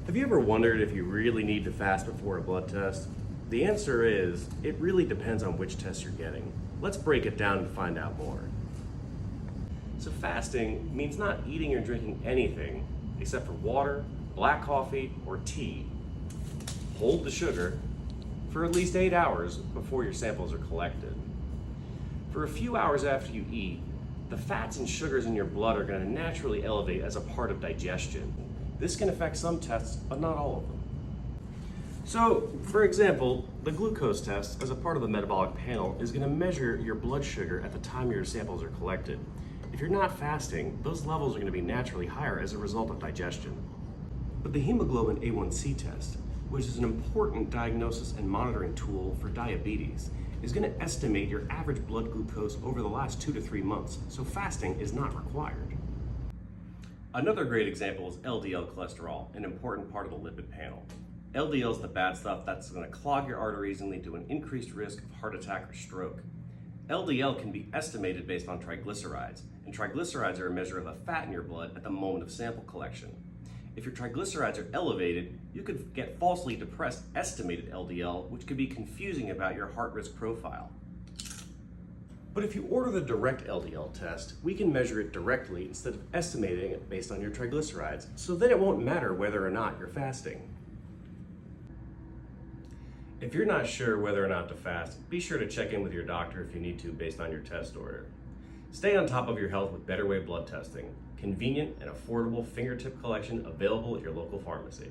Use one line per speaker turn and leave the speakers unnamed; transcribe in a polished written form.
Have you ever wondered if you really need to fast before a blood test? The answer is, it really depends on which test you're getting. Let's break it down and find out more. So fasting means not eating or drinking anything except for water, black coffee, or tea. Hold the sugar for at least 8 hours before your samples are collected. For a few hours after you eat, the fats and sugars in your blood are going to naturally elevate as a part of digestion. This can affect some tests, but not all of them. So, for example, the glucose test, as a part of the metabolic panel, is going to measure your blood sugar at the time your samples are collected. If you're not fasting, those levels are going to be naturally higher as a result of digestion. But the hemoglobin A1C test, which is an important diagnosis and monitoring tool for diabetes, is going to estimate your average blood glucose over the last 2 to 3 months, so fasting is not required. Another great example is LDL cholesterol, an important part of the lipid panel. LDL is the bad stuff that's going to clog your arteries and lead to an increased risk of heart attack or stroke. LDL can be estimated based on triglycerides, and triglycerides are a measure of the fat in your blood at the moment of sample collection. If your triglycerides are elevated, you could get falsely depressed estimated LDL, which could be confusing about your heart risk profile. But if you order the direct LDL test, we can measure it directly instead of estimating it based on your triglycerides, so then it won't matter whether or not you're fasting. If you're not sure whether or not to fast, be sure to check in with your doctor if you need to based on your test order. Stay on top of your health with BetterWay blood testing, convenient and affordable fingertip collection available at your local pharmacy.